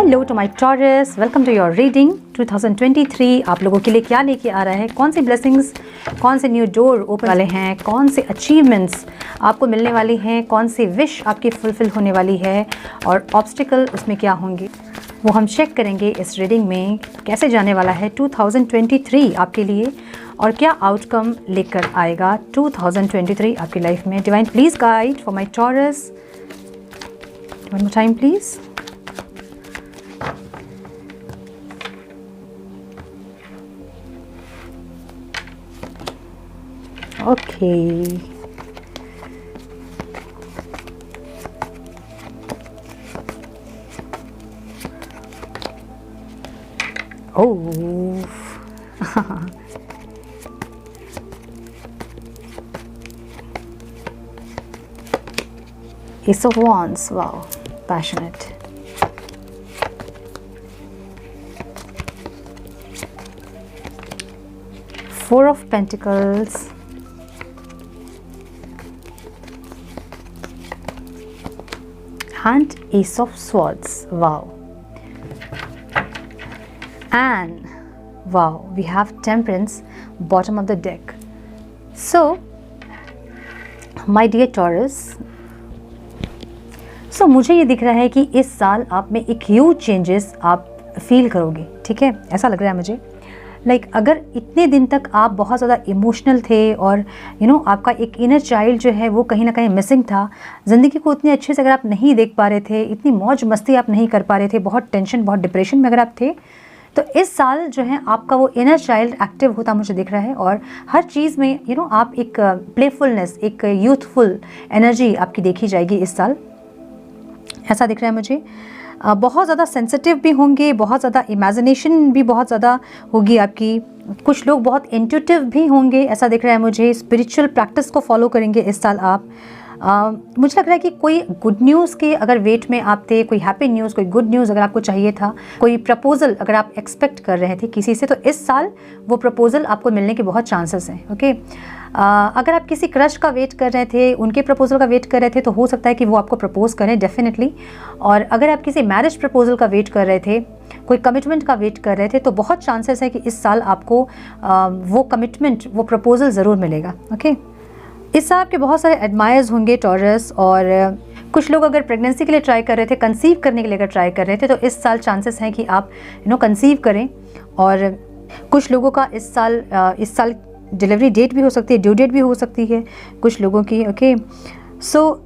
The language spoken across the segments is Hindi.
Hello to my Taurus, welcome to your reading 2023। आप लोगों के लिए क्या लेके आ रहा है, कौन सी ब्लेसिंग्स, कौन से न्यू डोर ओपन वाले हैं, कौन से अचीवमेंट्स आपको मिलने वाली हैं, कौन सी विश आपकी फुलफिल होने वाली है और ऑब्स्टिकल उसमें क्या होंगे, वो हम चेक करेंगे इस रीडिंग में। कैसे जाने वाला है 2023 आपके लिए और क्या आउटकम लेकर आएगा 2023 आपकी लाइफ में। Divine please guide for my taurus, one more time please. Okay. Oh. Ace of Wands. Wow. Passionate. Four of Pentacles. And Ace of Swords. Wow. And wow, we have Temperance, bottom of the deck. So my dear Taurus, so मुझे ये दिख रहा है कि इस साल आप में एक ह्यूज चेंजेस आप फील करोगे। ठीक है, ऐसा लग रहा है मुझे। अगर इतने दिन तक आप बहुत ज़्यादा इमोशनल थे और आपका एक इनर चाइल्ड जो है वो कहीं ना कहीं मिसिंग था, ज़िंदगी को उतने अच्छे से अगर आप नहीं देख पा रहे थे, इतनी मौज मस्ती आप नहीं कर पा रहे थे, बहुत टेंशन, बहुत डिप्रेशन में अगर आप थे, तो इस साल जो है आपका वो इनर चाइल्ड एक्टिव होता मुझे दिख रहा है और हर चीज़ में आप एक प्लेफुलनेस, एक यूथफुल एनर्जी आपकी देखी जाएगी इस साल, ऐसा दिख रहा है मुझे। बहुत ज़्यादा सेंसिटिव भी होंगे, बहुत ज़्यादा इमेजिनेशन भी बहुत ज़्यादा होगी आपकी। कुछ लोग बहुत इंट्यूटिव भी होंगे, ऐसा दिख रहा है मुझे। स्पिरिचुअल प्रैक्टिस को फॉलो करेंगे इस साल आप। मुझे लग रहा है कि कोई गुड न्यूज़ के अगर वेट में आप थे, कोई हैप्पी न्यूज़, कोई गुड न्यूज़ अगर आपको चाहिए था, कोई प्रपोजल अगर आप एक्सपेक्ट कर रहे थे किसी से, तो इस साल वो प्रपोजल आपको मिलने के बहुत चांसेस हैं। ओके, अगर आप किसी क्रश का वेट कर रहे थे, उनके प्रपोजल का वेट कर रहे थे, तो हो सकता है कि वो आपको प्रपोज करें डेफिनेटली। और अगर आप किसी मैरिज प्रपोजल का वेट कर रहे थे, कोई कमिटमेंट का वेट कर रहे थे, तो बहुत चांसेस है कि इस साल आपको वो कमिटमेंट, वो प्रपोजल ज़रूर मिलेगा। ओके, इस साल आपके बहुत सारे एडमायर्स होंगे टॉरस, और कुछ लोग अगर प्रेगनेंसी के लिए ट्राई कर रहे थे, कंसीव करने के लिए अगर ट्राई कर रहे थे, तो इस साल चांसेस हैं कि आप कंसीव करें। और कुछ लोगों का इस साल डिलीवरी डेट भी हो सकती है, ड्यू डेट भी हो सकती है कुछ लोगों की। ओके, सो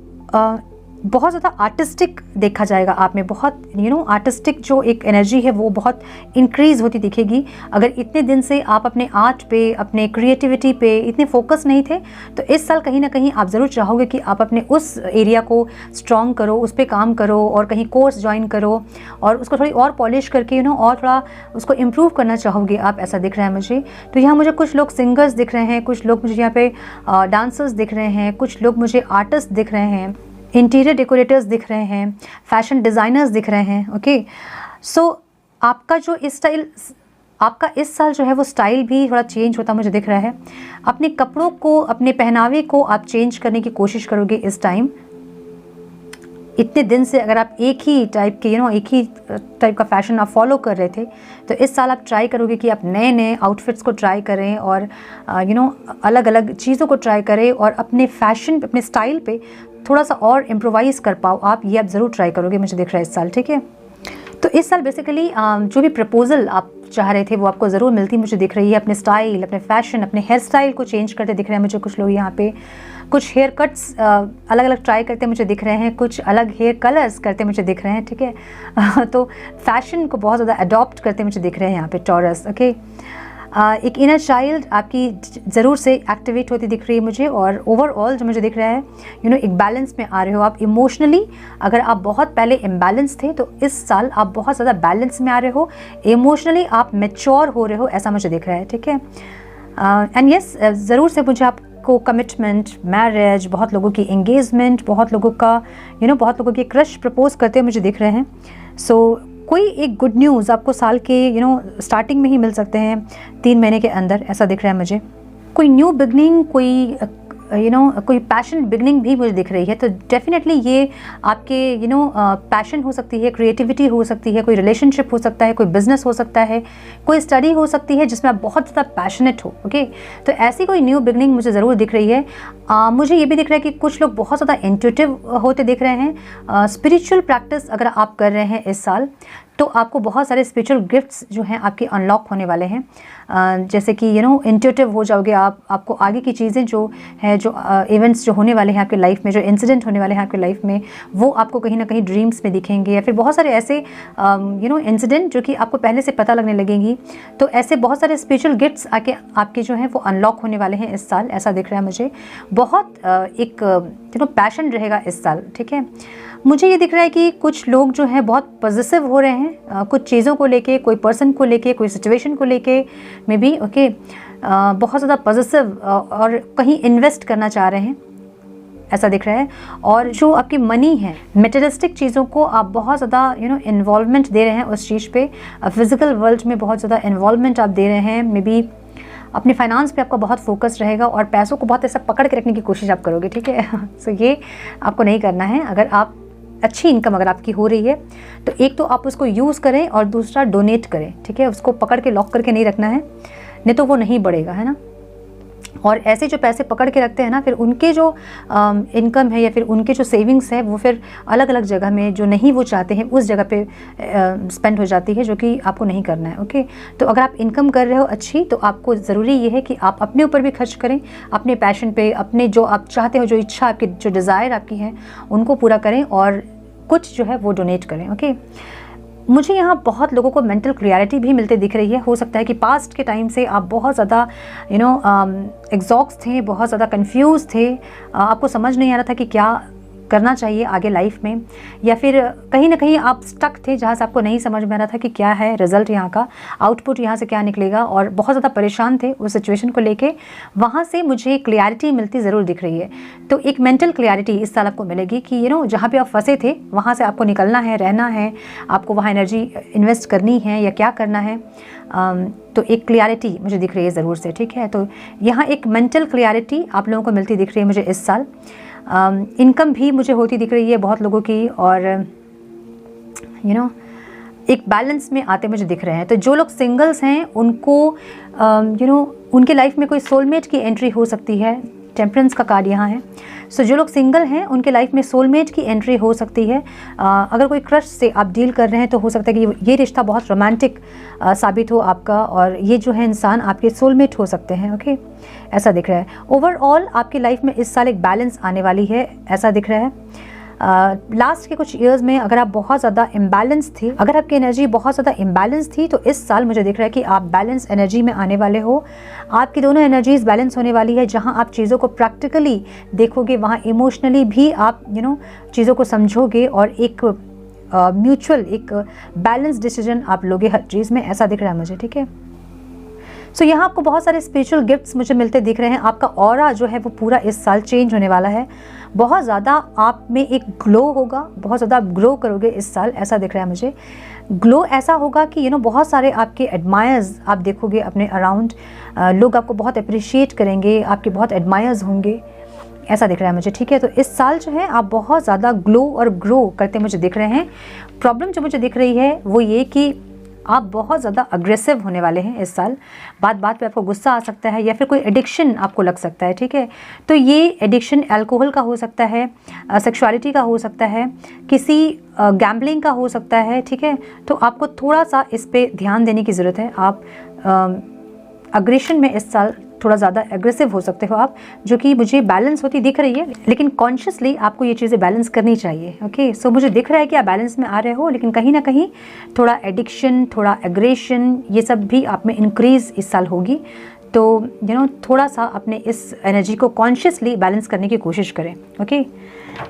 बहुत ज़्यादा आर्टिस्टिक देखा जाएगा आप में, बहुत आर्टिस्टिक जो एक एनर्जी है वो बहुत इंक्रीज़ होती दिखेगी। अगर इतने दिन से आप अपने आर्ट पे, अपने क्रिएटिविटी पे इतने फोकस नहीं थे, तो इस साल कहीं ना कहीं आप ज़रूर चाहोगे कि आप अपने उस एरिया को स्ट्रॉन्ग करो, उस पर काम करो और कहीं कोर्स ज्वाइन करो और उसको थोड़ी और पॉलिश करके और थोड़ा उसको इम्प्रूव करना चाहोगे आप, ऐसा दिख रहा है मुझे। तो यहाँ मुझे कुछ लोग सिंगर्स दिख रहे हैं, कुछ लोग मुझे यहाँ पे डांसर्स दिख रहे हैं, कुछ लोग मुझे आर्टिस्ट दिख रहे हैं, इंटीरियर डेकोरेटर्स दिख रहे हैं, फैशन डिज़ाइनर्स दिख रहे हैं। ओके, सो आपका जो इस साल जो है वो स्टाइल भी थोड़ा चेंज होता मुझे दिख रहा है। अपने कपड़ों को, अपने पहनावे को आप चेंज करने की कोशिश करोगे इस टाइम। इतने दिन से अगर आप एक ही टाइप के एक ही टाइप का फैशन आप फॉलो कर रहे थे, तो इस साल आप ट्राई करोगे कि आप नए नए आउटफिट्स को ट्राई करें और अलग अलग चीज़ों को ट्राई करें और अपने फैशन, अपने स्टाइल पे थोड़ा सा और इम्प्रोवाइज़ कर पाओ आप। ये आप ज़रूर ट्राई करोगे मुझे दिख रहा है इस साल। ठीक है, तो इस साल बेसिकली जो भी प्रपोजल आप चाह रहे थे वो आपको ज़रूर मिलती मुझे दिख रही है। अपने स्टाइल, अपने फैशन, अपने हेयर स्टाइल को चेंज करते दिख रहे हैं मुझे कुछ लोग यहाँ पे। कुछ हेयर कट्स अलग अलग ट्राई करते मुझे दिख रहे हैं, कुछ अलग हेयर कलर्स करते मुझे दिख रहे हैं। ठीक है, तो फैशन को बहुत ज़्यादा अडॉप्ट करते मुझे दिख रहे हैं यहाँ पे टॉरस। ओके, एक इनर चाइल्ड आपकी ज़रूर से एक्टिवेट होती दिख रही है मुझे। और ओवरऑल जो मुझे दिख रहा है एक बैलेंस में आ रहे हो आप इमोशनली। अगर आप बहुत पहले इम्बैलेंस थे, तो इस साल आप बहुत ज़्यादा बैलेंस में आ रहे हो, इमोशनली आप मैच्योर हो रहे हो, ऐसा मुझे दिख रहा है। ठीक है, एंड यस, ज़रूर से मुझे आपको कमिटमेंट, मैरिज, बहुत लोगों की एंगेजमेंट, बहुत लोगों का बहुत लोगों के क्रश प्रपोज करते मुझे दिख रहे हैं। सो कोई एक गुड न्यूज़ आपको साल के स्टार्टिंग में ही मिल सकते हैं, 3 महीने के अंदर, ऐसा दिख रहा है मुझे। कोई न्यू बिगनिंग, कोई कोई पैशन बिगनिंग भी मुझे दिख रही है। तो डेफिनेटली ये आपके पैशन हो सकती है, क्रिएटिविटी हो सकती है, कोई रिलेशनशिप हो सकता है, कोई बिजनेस हो सकता है, कोई स्टडी हो सकती है जिसमें आप बहुत ज़्यादा पैशनेट हो। ओके, तो ऐसी कोई न्यू बिगनिंग मुझे ज़रूर दिख रही है। मुझे ये भी दिख रहा है कि कुछ लोग बहुत ज़्यादा इंट्यूटिव होते दिख रहे हैं। स्पिरिचुअल प्रैक्टिस अगर आप कर रहे हैं इस साल तो आपको बहुत सारे स्पिरिचुअल गिफ्ट्स जो हैं आपके अनलॉक होने वाले हैं। जैसे कि इंट्यूटिव हो जाओगे आप, आपको आगे की चीज़ें जो है, जो इवेंट्स जो होने वाले हैं आपके लाइफ में, जो इंसिडेंट होने वाले हैं आपके लाइफ में, वो आपको कहीं ना कहीं ड्रीम्स में दिखेंगे, या फिर बहुत सारे ऐसे इंसिडेंट जो कि आपको पहले से पता लगने लगेंगी। तो ऐसे बहुत सारे स्पिरिचुअल गिफ्ट्स आके आपके जो हैं वो अनलॉक होने वाले हैं इस साल, ऐसा दिख रहा है मुझे। बहुत एक पैशन रहेगा इस साल। ठीक है, मुझे ये दिख रहा है कि कुछ लोग जो हैं बहुत पॉजिटिव हो रहे हैं कुछ चीज़ों को लेके, कोई पर्सन को लेके, कोई सिचुएशन को लेके में भी। ओके, बहुत ज़्यादा पॉजिटिव और कहीं इन्वेस्ट करना चाह रहे हैं, ऐसा दिख रहा है। और जो आपकी मनी है, मटेरियलिस्टिक चीज़ों को आप बहुत ज़्यादा इन्वॉल्वमेंट दे रहे हैं उस चीज़ पे। फिजिकल वर्ल्ड में बहुत ज़्यादा इन्वॉल्वमेंट आप दे रहे हैं। मे बी अपने फाइनेंस पे आपका बहुत फोकस रहेगा और पैसों को बहुत ऐसा पकड़ के रखने की कोशिश आप करोगे। ठीक है, सो ये आपको नहीं करना है। अगर आप अच्छी इनकम अगर आपकी हो रही है तो एक तो आप उसको यूज़ करें और दूसरा डोनेट करें। ठीक है, उसको पकड़ के लॉक करके नहीं रखना है, नहीं तो वो नहीं बढ़ेगा, है ना। और ऐसे जो पैसे पकड़ के रखते हैं ना, फिर उनके जो इनकम है या फिर उनके जो सेविंग्स है वो फिर अलग अलग जगह में, जो नहीं वो चाहते हैं उस जगह पे स्पेंड हो जाती है, जो कि आपको नहीं करना है। ओके, तो अगर आप इनकम कर रहे हो अच्छी, तो आपको ज़रूरी ये है कि आप अपने ऊपर भी खर्च करें, अपने पैशन पे, अपने जो आप चाहते हो, जो इच्छा आपकी, जो डिज़ायर आपकी है, उनको पूरा करें और कुछ जो है वो डोनेट करें। ओके, मुझे यहाँ बहुत लोगों को मेंटल क्लियरिटी भी मिलते दिख रही है। हो सकता है कि पास्ट के टाइम से आप बहुत ज़्यादा एग्जॉस्ट थे, बहुत ज़्यादा कंफ्यूज थे, आपको समझ नहीं आ रहा था कि क्या करना चाहिए आगे लाइफ में, या फिर कहीं ना कहीं आप स्टक थे जहाँ से आपको नहीं समझ में आ रहा था कि क्या है रिजल्ट यहाँ का, आउटपुट यहाँ से क्या निकलेगा, और बहुत ज़्यादा परेशान थे उस सिचुएशन को लेके। वहाँ से मुझे क्लैरिटी मिलती ज़रूर दिख रही है। तो एक मेंटल क्लैरिटी इस साल आपको मिलेगी कि जहाँ पे आप फंसे थे वहाँ से आपको निकलना है, रहना है, आपको वहाँ एनर्जी इन्वेस्ट करनी है या क्या करना है। तो एक क्लैरिटी मुझे दिख रही है ज़रूर से। ठीक है, तो यहाँ एक मेंटल क्लैरिटी आप लोगों को मिलती दिख रही है मुझे इस साल। इनकम भी मुझे होती दिख रही है बहुत लोगों की, और एक बैलेंस में आते मुझे दिख रहे हैं। तो जो लोग सिंगल्स हैं उनको उनके लाइफ में कोई सोलमेट की एंट्री हो सकती है। टेम्परेंस का कार्ड यहाँ है। सो जो लोग सिंगल हैं उनके लाइफ में सोलमेट की एंट्री हो सकती है। अगर कोई क्रश से आप डील कर रहे हैं तो हो सकता है कि ये रिश्ता बहुत रोमांटिक साबित हो आपका, और ये जो है इंसान आपके सोलमेट हो सकते हैं। ओके, ऐसा दिख रहा है। ओवरऑल आपकी लाइफ में इस साल एक बैलेंस आने वाली है, ऐसा दिख रहा है। लास्ट के कुछ ईयर्स में अगर आप बहुत ज़्यादा इम्बैलेंस थे, अगर आपकी एनर्जी बहुत ज़्यादा इम्बैलेंस थी, तो इस साल मुझे दिख रहा है कि आप बैलेंस एनर्जी में आने वाले हो। आपकी दोनों एनर्जीज बैलेंस होने वाली है। जहां आप चीज़ों को प्रैक्टिकली देखोगे वहां इमोशनली भी आप चीज़ों को समझोगे, और एक म्यूचुअल एक बैलेंस डिसीजन आप लोगे हर चीज़ में, ऐसा दिख रहा है मुझे। ठीक है, सो यहाँ आपको बहुत सारे स्पिरिचुअल गिफ्ट्स मुझे मिलते दिख रहे हैं। आपका ऑरा जो है वो पूरा इस साल चेंज होने वाला है। बहुत ज़्यादा आप में एक ग्लो होगा, बहुत ज़्यादा ग्रो करोगे इस साल, ऐसा दिख रहा है मुझे। ग्लो ऐसा होगा कि बहुत सारे आपके एडमायर्स आप देखोगे अपने अराउंड, लोग आपको बहुत अप्रिशिएट करेंगे, आपके बहुत एडमायर्स होंगे, ऐसा दिख रहा है मुझे। ठीक है, तो इस साल जो है आप बहुत ज़्यादा ग्लो और ग्रो करते मुझे दिख रहे हैं। प्रॉब्लम जो मुझे दिख रही है वो ये कि आप बहुत ज़्यादा अग्रेसिव होने वाले हैं इस साल। बात बात पे आपको गुस्सा आ सकता है, या फिर कोई एडिक्शन आपको लग सकता है। ठीक है, तो ये एडिक्शन अल्कोहल का हो सकता है, सेक्सुअलिटी का हो सकता है, किसी गैम्बलिंग का हो सकता है। ठीक है, तो आपको थोड़ा सा इस पे ध्यान देने की ज़रूरत है। आप अग्रेशन में इस साल थोड़ा ज़्यादा एग्रेसिव हो सकते हो आप, जो कि मुझे बैलेंस होती दिख रही है, लेकिन कॉन्शियसली आपको ये चीज़ें बैलेंस करनी चाहिए। ओके, सो मुझे दिख रहा है कि आप बैलेंस में आ रहे हो, लेकिन कहीं ना कहीं थोड़ा एडिक्शन, थोड़ा एग्रेशन, ये सब भी आप में इंक्रीज इस साल होगी। तो थोड़ा सा अपने इस एनर्जी को कॉन्शियसली बैलेंस करने की कोशिश करें। Okay,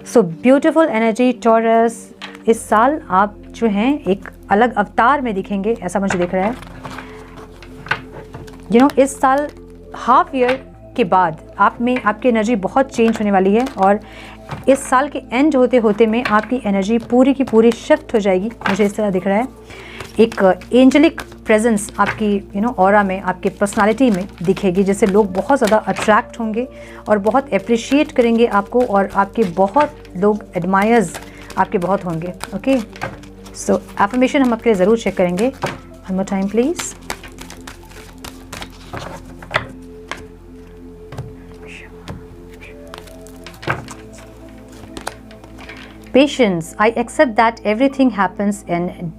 so beautiful energy taurus, इस साल आप जो हैं एक अलग अवतार में दिखेंगे, ऐसा मुझे दिख रहा है। इस साल हाफ ईयर के बाद आप में आपकी एनर्जी बहुत चेंज होने वाली है, और इस साल के एंड होते होते में आपकी एनर्जी पूरी की पूरी शिफ्ट हो जाएगी, मुझे इस तरह दिख रहा है। एक एंजेलिक प्रेजेंस आपकी ऑरा में, आपकी पर्सनालिटी में दिखेगी, जैसे लोग बहुत ज़्यादा अट्रैक्ट होंगे और बहुत अप्रिशिएट करेंगे आपको, और आपके बहुत लोग एडमायर्स आपके बहुत होंगे। ओके, सो एफर्मेशन हम आपके लिए ज़रूर चेक करेंगे। One more time please. Patience, I accept that everything happens in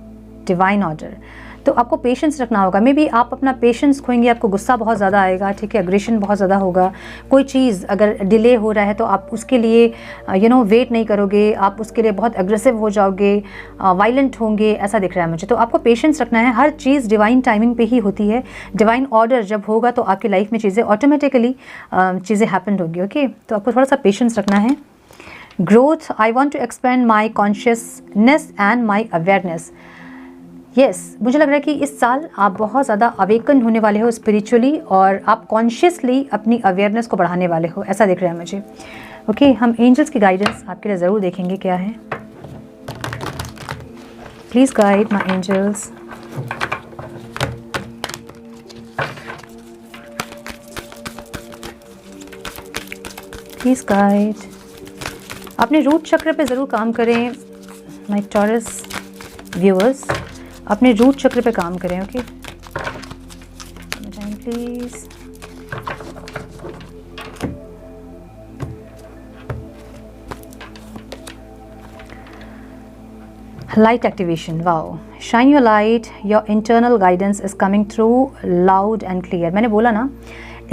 divine order. तो आपको पेशेंस रखना होगा। मे बी आप अपना पेशेंस खोएंगे, आपको गुस्सा बहुत ज़्यादा आएगा, ठीक है, एग्रेशन बहुत ज़्यादा होगा। कोई चीज़ अगर डिले हो रहा है तो आप उसके लिए वेट नहीं करोगे, आप उसके लिए बहुत एग्रेसिव हो जाओगे, वायलेंट होंगे, ऐसा दिख रहा है मुझे। तो आपको पेशेंस रखना है। हर चीज़ डिवाइन टाइमिंग पे ही होती है। डिवाइन ऑर्डर जब होगा तो आपकी लाइफ में चीज़ें ऑटोमेटिकली चीज़ें हैपन होगी। ओके, तो आपको थोड़ा सा पेशेंस रखना है। Growth, I want to expand my consciousness and my awareness. Yes, मुझे लग रहा है कि इस साल आप बहुत ज़्यादा अवेकन होने वाले हो स्पिरिचुअली, और आप कॉन्शियसली अपनी अवेयरनेस को बढ़ाने वाले हो, ऐसा दिख रहा है मुझे। ओके, हम एंजल्स की गाइडेंस आपके लिए ज़रूर देखेंगे क्या है। Please guide my angels. Please guide. अपने रूट चक्र पे ज़रूर काम करें माय टॉरस व्यूअर्स, अपने रूट चक्र पे काम करें। Okay, time please. Light activation, wow, shine your light, your internal guidance is coming through loud and clear. मैंने बोला ना,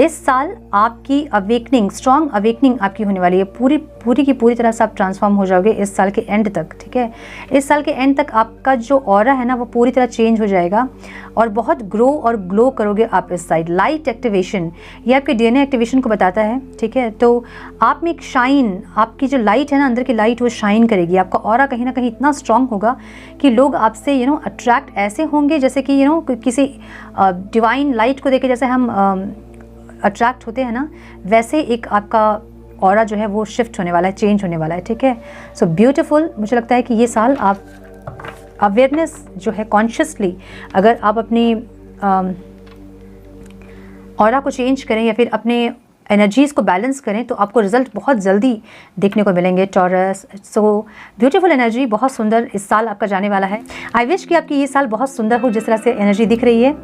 इस साल आपकी अवेकनिंग, स्ट्रॉन्ग अवेकनिंग आपकी होने वाली है। पूरी की पूरी तरह से आप ट्रांसफॉर्म हो जाओगे इस साल के एंड तक, ठीक है। इस साल के एंड तक आपका जो ऑरा है ना वो पूरी तरह चेंज हो जाएगा, और बहुत ग्रो और ग्लो करोगे आप इस साइड। लाइट एक्टिवेशन, ये आपके डीएनए एक्टिवेशन को बताता है, ठीक है। तो आप में एक शाइन, आपकी जो लाइट है ना, अंदर की लाइट, वो शाइन करेगी। आपका ऑरा कहीं ना कहीं इतना स्ट्रॉन्ग होगा कि लोग आपसे अट्रैक्ट ऐसे होंगे जैसे कि किसी डिवाइन लाइट को देखे जैसे हम अट्रैक्ट होते हैं ना, वैसे एक आपका ऑरा जो है वो शिफ्ट होने वाला है, चेंज होने वाला है, ठीक है। So beautiful. मुझे लगता है कि ये साल आप अवेयरनेस जो है कॉन्शियसली, अगर आप अपनी ऑरा को चेंज करें या फिर अपने एनर्जीज़ को बैलेंस करें, तो आपको रिजल्ट बहुत जल्दी देखने को मिलेंगे टॉरस। सो ब्यूटीफुल एनर्जी, बहुत सुंदर इस साल आपका जाने वाला है। आई विश कि आपकी ये साल बहुत सुंदर हो जिस तरह से एनर्जी दिख रही है।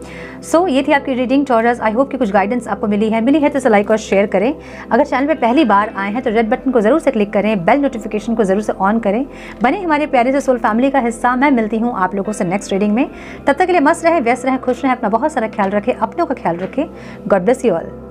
सो ये थी आपकी रीडिंग टॉरस। आई होप कि कुछ गाइडेंस आपको मिली है तो इसे लाइक और शेयर करें। अगर चैनल पर पहली बार आए हैं तो रेड बटन को ज़रूर से क्लिक करें, बेल नोटिफिकेशन को ज़रूर से ऑन करें, बने हमारे प्यारे से सोल फैमिली का हिस्सा। मैं मिलती हूँ आप लोगों से नेक्स्ट रीडिंग में। तब तक के लिए मस्त रहें, व्यस्त रहें, खुश रहें, अपना बहुत सारा ख्याल रखें, अपनों का ख्याल रखें। God bless you all.